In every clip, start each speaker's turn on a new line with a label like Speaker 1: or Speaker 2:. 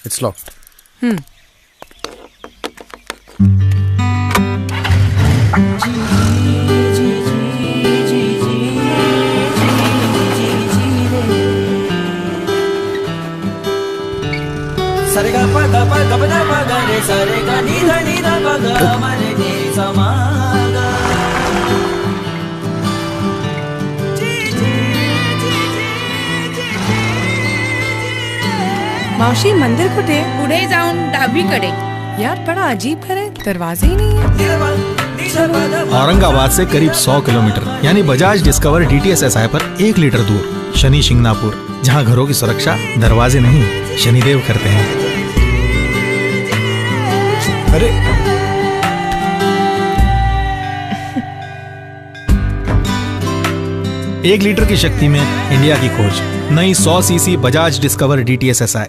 Speaker 1: It's locked.
Speaker 2: Sarega pada pada pada pada re sarega nida nida pada mare ni samaga.
Speaker 3: मावशी मंदिर कुठे?
Speaker 4: पुढे जाऊन डावीकडे.
Speaker 3: यार बड़ा अजीब घर है, दरवाजे ही नहीं है।
Speaker 5: औरंगाबाद से करीब 100 किलोमीटर यानी बजाज डिस्कवर DTS-SI पर 1 लीटर दूर शनि शिंगणापुर, जहां घरों की सुरक्षा दरवाजे नहीं शनिदेव करते हैं। अरे 1 लीटर की शक्ति में इंडिया की खोज, नई 100 सीसी बजाज डिस्कवर DTS-SI।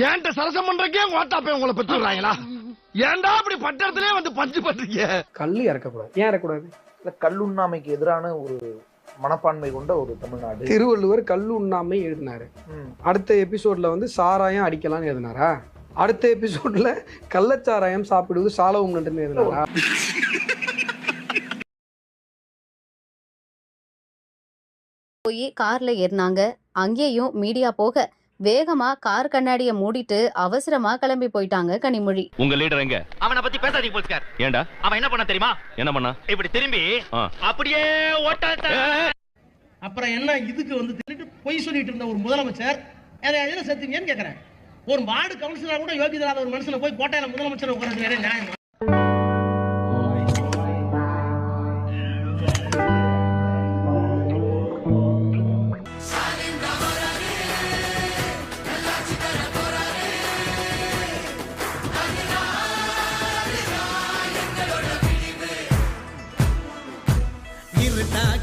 Speaker 6: ஏன்ட்ட சரசம் பண்றக்கே ஓட்டாப்பே உங்களை பெற்றுறாங்களா? ஏன்டா அப்படி பட்டத்திலே வந்து பஞ்சு பண்றீங்க?
Speaker 7: கல்லு இறக்கக்கூடாது. ஏன் இறக்கக்கூடாது?
Speaker 8: கல்லுண்ணாமைக்கு எதிரான ஒரு மனப்பான்மை கொண்ட ஒரு தமிழ்நாடு.
Speaker 7: திருவள்ளுவர் கல்லு உண்ணாமை எழுதினாரு. அடுத்த எபிசோட்ல வந்து சாராயம் அடிக்கலாம்னு எழுதினாரா? அடுத்த எபிசோட்ல கள்ளச்சாராயம் சாப்பிடுவது சாலவும் நன்றுன்னு எழுதினாரா?
Speaker 9: போய் கார்ல ஏறினாங்க. அங்கேயும் மீடியா போக வேகமா கார் கண்ணாடிய மூடிட்டு அவசரமா கிளம்பி போயிட்டாங்க கனிமொழி.
Speaker 10: உங்க லீடர் எங்க?
Speaker 6: அவனை பத்தி பேசாதீங்க போலீஸ்கார்.
Speaker 10: ஏண்டா?
Speaker 6: அவன் என்ன பண்ண தெரியுமா?
Speaker 10: என்ன பண்ணா?
Speaker 6: இப்படி திரும்பி அப்படியே ஓட்டாத.
Speaker 11: அப்புறம் என்ன இதுக்கு வந்து திருட்டு பொய் சொல்லிட்டு இருந்த ஒரு முதலமைச்சர் எதை சேர்த்தீங்கன்னு கேட்கறேன். ஒரு வார்டு கவுன்சிலர் கூட யோகிதராத ஒரு மனுஷனை போய் கோட்டையில முதலமைச்சர் உட்கார்றது வேற நியாயம்?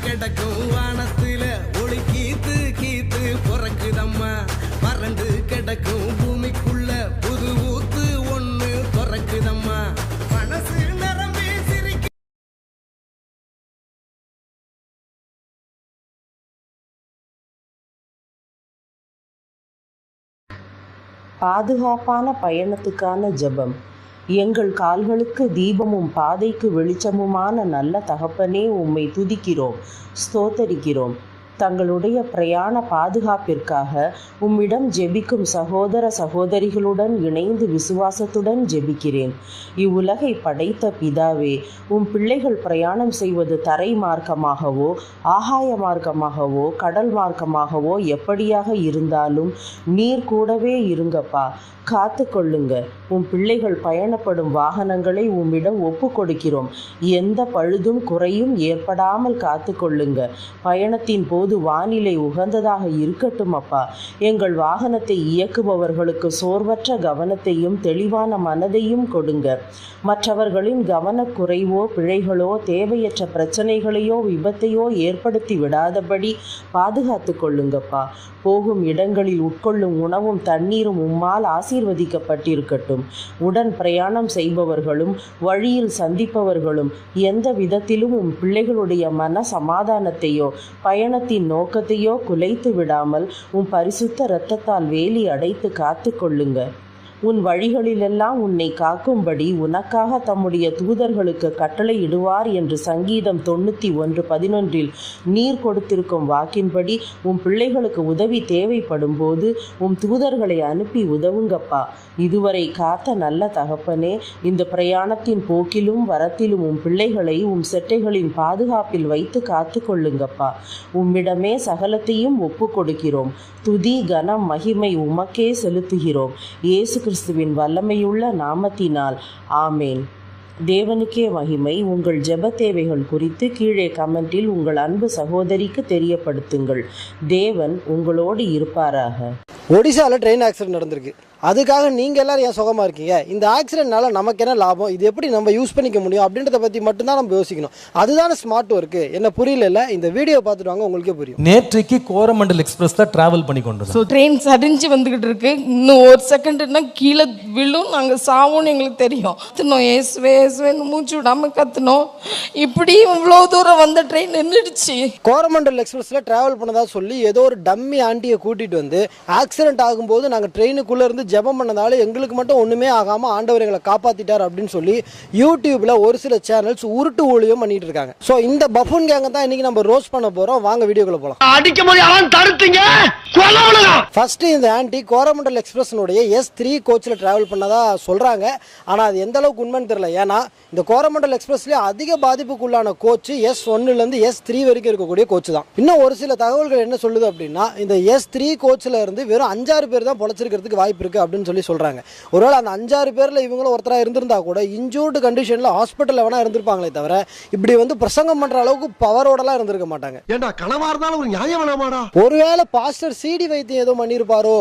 Speaker 2: கிடக்கும் வானத்துல ஒளி கீத்து கீத்து பொறக்குதம்மா, வறண்டு கிடக்கும் பூமிக்குள்ள புது ஊத்து ஒண்ணு பொறக்குதம்மா, மனசு நிரம்பி சிரிக்க.
Speaker 12: பாதுகாப்பான பயணத்துக்கான ஜெபம். எங்கள் கால்களுக்கு தீபமும் பாதைக்கு வெளிச்சமுமான நல்ல தகப்பனே, உம்மை துதிக்கிறோம், ஸ்தோத்தரிக்கிறோம். தங்களுடைய பிரயாண பாதுகாப்பிற்காக உம்மிடம் ஜெபிக்கும் சகோதர சகோதரிகளுடன் இணைந்து விசுவாசத்துடன் ஜெபிக்கிறேன். இவ்வுலகை படைத்த பிதாவே, உம் பிள்ளைகள் பிரயாணம் செய்வது தரை மார்க்கமாகவோ ஆகாய மார்க்கமாகவோ கடல் மார்க்கமாகவோ எப்படியாக இருந்தாலும் நீர் கூடவே இருங்கப்பா, காத்து கொள்ளுங்க. உம் பிள்ளைகள் பயணப்படும் வாகனங்களை உம்மிடம் ஒப்பு கொடுக்கிறோம். எந்த பழுதும் குறையும் ஏற்படாமல் காத்து கொள்ளுங்க. பயணத்தின் போது வானிலை உகந்ததாக இருக்கட்டும் அப்பா. எங்கள் வாகனத்தை இயக்குபவர்களுக்கு சோர்வற்ற கவனத்தையும் தெளிவான மனதையும் கொடுங்க. மற்றவர்களின் கவனக்குறைவோ பிழைகளோ தேவையற்ற பிரச்சனைகளையோ விபத்தையோ ஏற்படுத்தி விடாதபடி பாதுகாத்து கொள்ளுங்கப்பா. போகும் இடங்களில் உட்கொள்ளும் உணவும் தண்ணீரும் உம்மால் ஆசி ஆசீர்வதிக்கப்பட்டிருக்கட்டும். உடன் பிரயாணம் செய்பவர்களும் வழியில் சந்திப்பவர்களும் எந்த விதத்திலும் உன் பிள்ளைகளுடைய மன சமாதானத்தையோ பயணத்தின் நோக்கத்தையோ குலைத்து விடாமல் உன் பரிசுத்த இரத்தத்தால் வேலி அடைத்து காத்து கொள்ளுங்க. உன் வழிகளிலெல்லாம் உன்னை காக்கும்படி உனக்காக தம்முடைய தூதர்களுக்கு கட்டளை இடுவார் என்று சங்கீதம் 91:11 நீர் கொடுத்திருக்கும் வாக்கின்படி உன் பிள்ளைகளுக்கு உதவி தேவைப்படும் போது உன் தூதர்களை அனுப்பி உதவுங்கப்பா. இதுவரை காத்த நல்ல தகப்பனே, இந்த பிரயாணத்தின் போக்கிலும் வரத்திலும் உன் பிள்ளைகளை உன் செட்டைகளின் பாதுகாப்பில் வைத்து காத்து கொள்ளுங்கப்பா. உம்மிடமே சகலத்தையும் ஒப்பு கொடுக்கிறோம். துதி கனம் மகிமை உமக்கே செலுத்துகிறோம். இயேசு கிறிஸ்துவின் வல்லமையுள்ள நாமத்தினால் ஆமேன். தேவனுக்கே மகிமை. உங்கள் ஜெப தேவைகள் குறித்து கீழே கமெண்டில் உங்கள் அன்பு சகோதரிக்கு தெரியப்படுத்துங்கள். தேவன் உங்களோடு இருப்பாராக.
Speaker 1: ஒடிசாவில் ட்ரெயின் ஆக்சிடென்ட் நடந்திருக்கு. அதுக்காக நீங்கள் எல்லோரும் ஏன் சுகமாக இருக்கீங்க? இந்த ஆக்சிடென்ட்னால நமக்கு என்ன லாபம், இது எப்படி நம்ம யூஸ் பண்ணிக்க முடியும் அப்படின்றத பற்றி மட்டும்தான் நம்ம யோசிக்கணும். அதுதானே ஸ்மார்ட் ஒர்க்கு. என்ன புரியல, இந்த வீடியோ பார்த்துட்டு வாங்க, உங்களுக்கே புரியும்.
Speaker 10: நேற்றைக்கு கோரமண்டல் எக்ஸ்பிரஸில் ட்ராவல் பண்ணி கொண்டு
Speaker 3: ஸோ ட்ரெயின் சரிஞ்சு வந்துக்கிட்டு இருக்கு. இன்னும் ஒரு செகண்ட்னா கீழே விழும், நாங்கள் சாவோன்னு எங்களுக்கு தெரியும். கத்துனோம், ஏசுவே ஏசுவேன்னு மூச்சு விடாமல் கத்துனோம். இப்படி இவ்வளோ தூரம் வந்த ட்ரெயின் நின்றுடுச்சு.
Speaker 1: கோரமண்டல் எக்ஸ்பிரஸில் ட்ராவல் பண்ணதா சொல்லி ஏதோ ஒரு டம்மி ஆண்டியை கூட்டிகிட்டு வந்து ஆக்சிடென்ட் ஆகும்போது நாங்கள் ட்ரெயினுக்குள்ளே இருந்து ஜெபம் பண்ணதால எங்களுக்கு மட்டும் ஒன்றுமே ஆகாமல் ஆண்டவர் எங்களை காப்பாற்றிட்டார் அப்படின்னு சொல்லி யூடியூப்பில் ஒரு சில சேனல்ஸ் உருட்டு ஊழியம் பண்ணிட்டு இருக்காங்க. ஸோ இந்த பஃபூன் கேங்க தான் இன்னைக்கு நம்ம ரோஸ்ட் பண்ண போகிறோம். வாங்க வீடியோக்குள்ள போகலாம்.
Speaker 6: அடிக்கும் போது அவன் தடுத்தீங்க.
Speaker 1: ஃபர்ஸ்ட் இந்த ஆண்டி கோரமண்டல் எக்ஸ்பிரஸ்னுடைய S3 கோச்சில் ட்ராவல் பண்ணதா சொல்கிறாங்க. ஆனால் அது எந்த அளவுக்கு உண்மைன்னு தெரியல. ஏன்னா இந்த கோரமண்டல் எக்ஸ்பிரஸ்லேயே அதிக பாதிப்புக்குள்ளான கோச்சு S1லேருந்து S3 வரைக்கும் இருக்கக்கூடிய கோச்சு தான். இன்னும் ஒரு சில தகவல்கள் என்ன சொல்லுது அப்படின்னா, இந்த S3 கோச்சில் இருந்து வெறும் 5-6 பேர் தான் பொழைச்சிருக்கிறதுக்கு வாய்ப்பு இருக்குது அப்படின்னு சொல்லி சொல்கிறாங்க. ஒருவேளை அந்த 5-6 பேரில் இவங்களும் ஒருத்தராக இருந்திருந்தா கூட இன்ஜூர்டு கண்டிஷனில் ஹாஸ்பிட்டலில் வேணா இருந்திருப்பாங்களே தவிர இப்படி வந்து பிரசங்கம் பண்ணுற அளவுக்கு பவரோடலாம் இருந்திருக்க மாட்டாங்க.
Speaker 6: ஏண்டா கனவா இருந்தாலும் ஒரு நியாயம் வேணாமாடா?
Speaker 1: ஒருவேளை பாஸ்டர் சிடி வைத்தியம் ஏதோ பண்ணியிருப்பாரோ?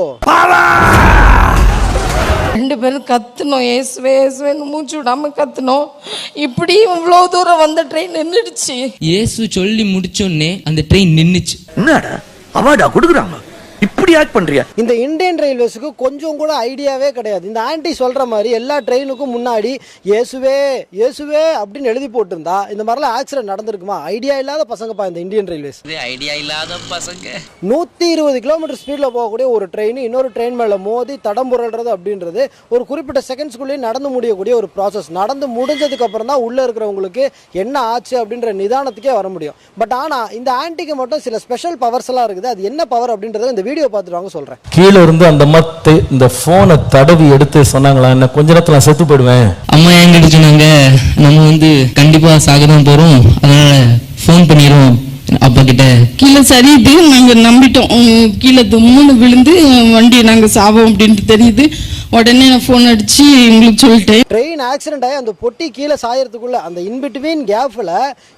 Speaker 3: 2 பேரும் கத்துனோம், ஏசுவே ஏசுவேன்னு மூச்சு விடாமல் கத்துனோம். இப்படி இவ்வளோ தூரம் வந்த ட்ரெயின் நின்றுடுச்சு.
Speaker 2: இயேசு சொல்லி முடிச்சோடனே அந்த ட்ரெயின் நின்றுச்சு.
Speaker 6: என்னடா அவார்டா கொடுக்குறாங்க, இப்படி ஆக்ட் பண்றியா?
Speaker 1: இந்த இந்தியன் ரயில்வேஸுக்கு கொஞ்சம் கூட ஐடியாவே கிடையாது. இந்த ஆண்டி சொல்ற மாதிரி எல்லா ட்ரெயினுக்கும் முன்னாடி இயேசுவே இயேசுவே அப்படின்னு எழுதி போட்டிருந்தா இந்த மாதிரிலாம் ஆக்சிடென்ட் நடந்திருக்குமா? ஐடியா இல்லாத பசங்கப்பா இந்த இந்தியன் ரயில்வேஸ்.
Speaker 2: ஐடியா இல்லாத பசங்க.
Speaker 1: 120 கிலோமீட்டர் ஸ்பீடில் போகக்கூடிய ஒரு ட்ரெயின் இன்னொரு ட்ரெயின் மேலே மோதி தடம் புரள்றது அப்படின்றது ஒரு குறிப்பிட்ட செகண்ட்ஸ்குள்ளேயே நடந்து முடியக்கூடிய ஒரு ப்ராசஸ். நடந்து முடிஞ்சதுக்கு அப்புறம் தான் உள்ளே இருக்கிறவங்களுக்கு என்ன ஆச்சு அப்படின்ற நிதானத்துக்கே வர முடியும். பட் ஆனால் இந்த ஆண்டிக்கு மட்டும் சில ஸ்பெஷல் பவர்ஸ் எல்லாம் இருக்குது. அது என்ன பவர் அப்படின்றத இந்த வீடியோ பார்த்துட்டு வாங்க சொல்றேன்.
Speaker 10: கீழே இருந்து அந்த மத்து இந்த போனை தடவி எடுத்து சொன்னாங்களா, என்ன கொஞ்ச நேரத்துல நான் செத்து போயிடுவேன்.
Speaker 2: அம்மா என்கிட்ட சொன்னாங்க, நம்ம வந்து கண்டிப்பா சாகதான் போறோம், அதனால போன் பண்ணிடுவோம் அப்பா கிட்ட.
Speaker 3: கீழே சரியுது, நாங்கள் நம்பிட்டோம். கீழே தும்முன்னு விழுந்து வண்டியை நாங்கள் சாவோம் அப்படின்ட்டு தெரியுது. உடனே நான் ஃபோன் அடிச்சு உங்களுக்கு சொல்லிட்டேன்.
Speaker 1: ட்ரெயின் ஆக்சிடென்ட் ஆகி அந்த பொட்டி கீழே சாயறதுக்குள்ள அந்த இன்பிட்வீன் கேப்ல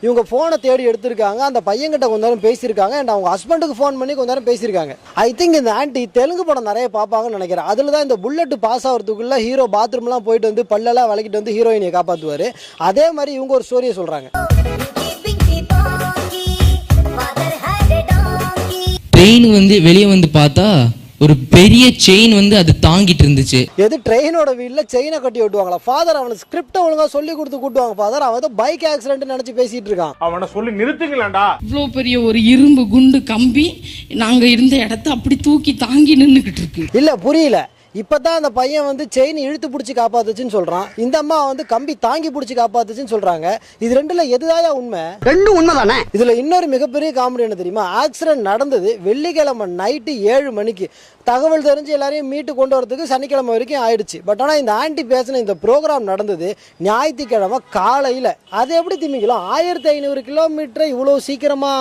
Speaker 1: இவங்க போனை தேடி எடுத்திருக்காங்க. அந்த பையன்கிட்ட கொஞ்ச நேரம் பேசியிருக்காங்க. அண்ட் அவங்க ஹஸ்பண்டுக்கு ஃபோன் பண்ணி கொஞ்ச நேரம் பேசியிருக்காங்க. ஐ திங்க் இந்த ஆண்டி தெலுங்கு படம் நிறைய பார்ப்பாங்கன்னு நினைக்கிறேன். அதில் தான் இந்த புல்லட் பாஸ் ஆகிறதுக்குள்ள ஹீரோ பாத்ரூம்லாம் போயிட்டு வந்து பல்லெல்லாம் விளக்கிட்டு வந்து ஹீரோயினியை காப்பாற்றுவார். அதே மாதிரி இவங்க ஒரு ஸ்டோரியை சொல்றாங்க.
Speaker 2: ட்ரெயின் வந்து வெளியே வந்து பார்த்தா ஒரு பெரிய செயின் வந்து அது தாங்கிட்டு இருந்துச்சு.
Speaker 1: எது ட்ரெயினோட வீட்ல செயினை கட்டி விட்டுவாங்களா? ஃபாதர் அவனுக்கு ஸ்கிரிப்டை ஒழுங்கா சொல்லி கொடுத்து கூட்டுவாங்க. ஃபாதர் அவன் பைக் ஆக்சிடென்ட் நினைச்சு பேசிட்டு இருக்கான்.
Speaker 11: அவனை சொல்லி நிறுத்துங்களேன்டா.
Speaker 3: இவ்வளோ பெரிய ஒரு இரும்பு குண்டு கம்பி நாங்கள் இருந்த இடத்த அப்படி தூக்கி தாங்கி நின்றுக்கிட்டு இருக்கு.
Speaker 1: இல்ல புரியல. இப்பதான் அந்த பையன் வந்து செயின் இழுத்து பிடிச்சி காப்பாத்துச்சுன்னு சொல்றான். இந்த அம்மா வந்து கம்பி தாங்கி பிடிச்சி காப்பாத்துச்சுன்னு சொல்றாங்க. இது ரெண்டுல எதுதாயா உண்மை?
Speaker 6: ரெண்டும் உண்மைதானே.
Speaker 1: இதுல இன்னொரு மிகப்பெரிய காமெடி என்ன தெரியுமா? ஆக்சிடென்ட் நடந்தது வெள்ளிக்கிழமை நைட்டு 7 மணிக்கு. தகவல் தெரிஞ்சு எல்லாரையும் மீட்டு கொண்டு வரதுக்கு சனிக்கிழமை வரைக்கும் ஆயிடுச்சு. பட் ஆனால் இந்த ஆண்டி பேசின இந்த ப்ரோக்ராம் நடந்தது ஞாயிற்றுக்கிழமை காலையில். அது எப்படி திமிக்கலாம்? 1500 கிலோமீட்டர் இவ்வளோ சீக்கிரமா?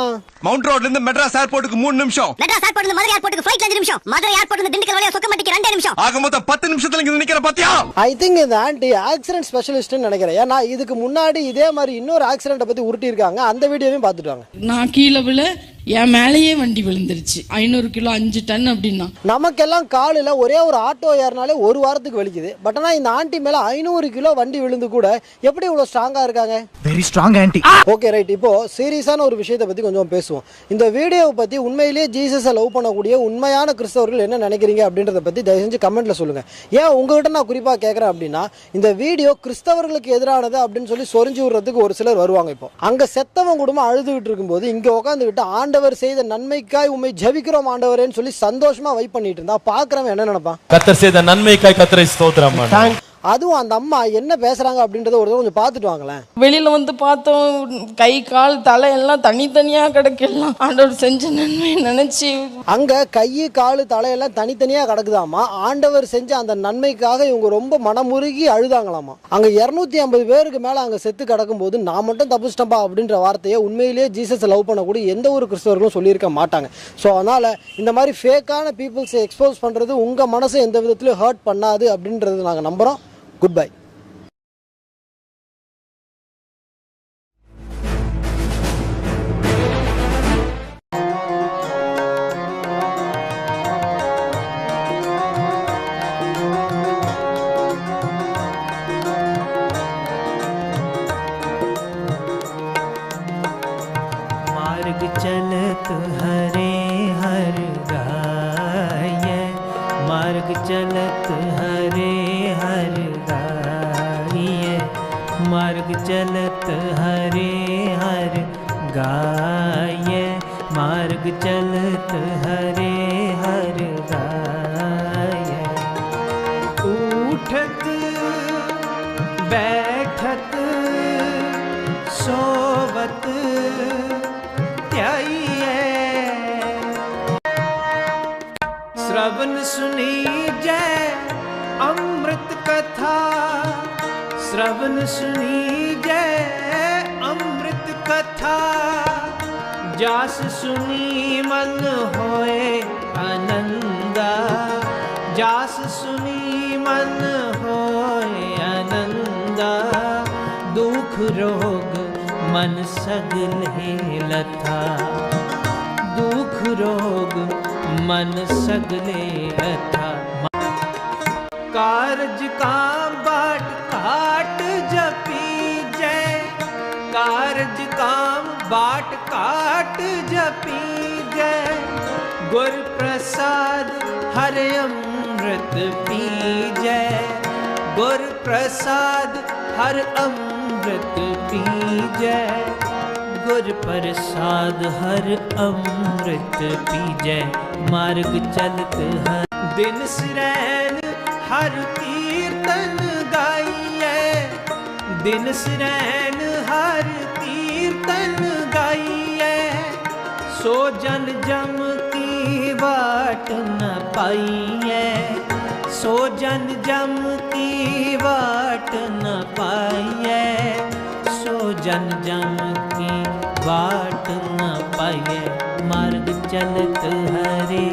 Speaker 6: மவுண்ட் ரோட்ல இருந்து மெட்ராஸ் ஏர்போர்ட்டுக்கு 3 நிமிஷம்.
Speaker 13: மெட்ராஸ் ஏர்போர்ட்ல இருந்து மதுரை ஏர்போர்ட்டுக்கு ஃளைட்ல 5 நிமிஷம். மதுரை ஏர்போர்ட்ல இருந்து திண்டுக்கல் வழியா சொக்கம்பட்டிக்கு 2 நிமிஷம்.
Speaker 6: ஆக மொத்தம் 10 நிமிஷத்துல இங்க நிக்கிற பாத்தியா?
Speaker 1: ஐ திங்க் இந்த ஆண்டி ஆக்சிடென்ட் ஸ்பெஷலிஸ்ட்னு நினைக்கிறேன். ஏன்னா இதுக்கு முன்னாடி இதே மாதிரி இன்னொரு ஆக்சிடென்ட்டை பத்தி உருட்டி இருக்காங்க. அந்த வீடியோவையும் பார்த்துட்டு வாங்க.
Speaker 3: நான் கீழே விழ என் மேலேயே வண்டி விழுந்துருச்சு. 500 கிலோ 5 டன் அப்படின்னா.
Speaker 1: நமக்கெல்லாம் காலில் ஒரே ஒரு ஆட்டோ ஏறினாலே ஒரு வாரத்துக்கு வலிக்குது. பட் ஆனால் இந்த ஆண்டி மேலே 500 கிலோ வண்டி விழுந்து கூட எப்படி இவ்வளோ ஸ்ட்ராங்காக இருக்காங்க?
Speaker 5: Very strong anti.
Speaker 1: Okay right, இப்போ சீரியஸான ஒரு விஷயத்தை பற்றி கொஞ்சம் பேசுவோம். இந்த வீடியோவை பற்றி உண்மையிலேயே ஜீசஸை லவ் பண்ணக்கூடிய உண்மையான கிறிஸ்தவர்கள் என்ன நினைக்கிறீங்க அப்படின்றத பற்றி தயவு செஞ்சு கமெண்ட்டில் சொல்லுங்கள். ஏன் உங்ககிட்ட நான் குறிப்பாக கேட்குறேன் அப்படின்னா, இந்த வீடியோ கிறிஸ்தவர்களுக்கு எதிரானது அப்படின்னு சொல்லி சொரிஞ்சு விடுறதுக்கு ஒரு சிலர் வருவாங்க. இப்போ அங்கே செத்தவன் குடும்பம் அழுதுகிட்டு இருக்கும்போது இங்கே உட்காந்துக்கிட்டு ஆண்டவர் செய்த நன்மைக்காய் உண்மை ஜெபிக்கிறோம் ஆண்டவரேன்னு சொல்லி சந்தோஷமா வைப் பண்ணிட்டு இருந்தா பாக்குறவன் என்ன நினைப்பான்?
Speaker 10: கர்த்தர் செய்த நன்மைக்காய் கர்த்தரை ஸ்தோத்திரம்.
Speaker 1: அதுவும் அந்த அம்மா என்ன பேசுறாங்க அப்படின்றத ஒரு கொஞ்சம் பார்த்துட்டு வாங்களேன்.
Speaker 3: வெளியில வந்து பார்த்தோம், கை கால் தலை எல்லாம் தனித்தனியா கிடக்கலாம். ஆண்டவர் செஞ்ச நன்மை நினைச்சு
Speaker 1: அங்க கை கால் தலையெல்லாம் தனித்தனியா கிடக்குதாமா. ஆண்டவர் செஞ்ச அந்த நன்மைக்காக இவங்க ரொம்ப மனமுருகி அழுதாங்களாமா. அங்க 250 பேருக்கு மேல அங்க செத்து கிடக்கும் போது நான் மட்டும் தப்புச்சிட்டம்பா அப்படின்ற வார்த்தையை உண்மையிலேயே ஜீசஸ் லவ் பண்ணக்கூடிய எந்த ஒரு கிறிஸ்தவர்களும் சொல்லியிருக்க மாட்டாங்க. ஸோ அதனால இந்த மாதிரி ஃபேக்கான பீப்புள்ஸை எக்ஸ்போஸ் பண்றது உங்க மனசை எந்த விதத்திலும் ஹர்ட் பண்ணாது அப்படின்றது நாங்கள் நம்புறோம். Good bye.
Speaker 2: मार्ग चलत हरे हर गाय, मार्ग चलत हरे हर गाय, मार्ग चलत हरे हर गाय, मार्ग चलत हरे हर गाय। उठत बैठत सोवत श्रवण सुनी जय अमृत कथा, श्रवण सुनी जय अमृत कथा, जास सुनी मन होए आनंदा, जास सुनी मन होए आनंदा, दुख रोग मन सगले लथा, दुख रोग मन सगले लथा। कारज काम बाट काट जपी जय, कारज काम बाट काट जपी जय, गुर प्रसाद हर अमृत पी जय, गुर प्रसाद हर अमृत पी जय, गुर प्रसाद हर अमृत पीजै। मार्ग चलत हर दिन सिरैन हर कीर्तन गाइए, दिन सिरैन हर कीर्तन गाइए, सो जन जम की बाट न पाइए, सो जन जम की बाट न पाइए, सो जन जम की बाट न पाइए। मार्ग चलत हरे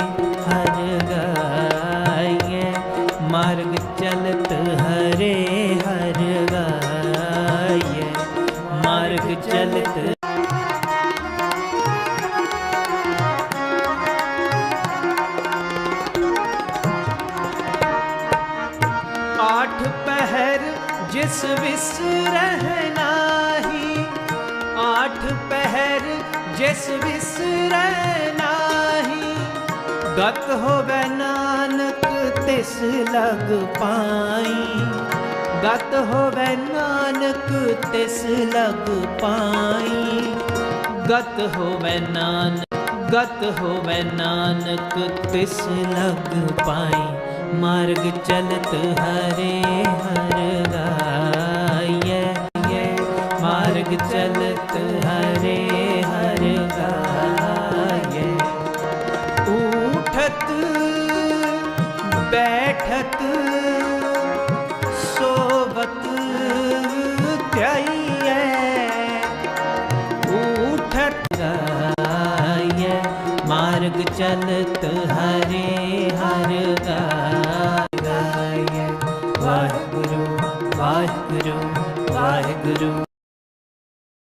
Speaker 2: हर गाइए, मार्ग चलत हरे हर गाइए, मार्ग चलत। आठ पहर जिस विस रहना ही, आठ पहर जिस विस रहना ही, गत होवे नानक तिस लग पाई, गत होवे नानक तिस लग पाई, गत होवे नानक, गत होवे नानक तिस लग पाई। मार्ग चलत हरे हर गाइए, मार्ग चलत हरे हर गाइए, उठत बैठत सोवत त्याइए, उठत गाइए, मार्ग चलत हरे हर गाइए। वाहिगुरु वाहिगुरु वाहिगुरु।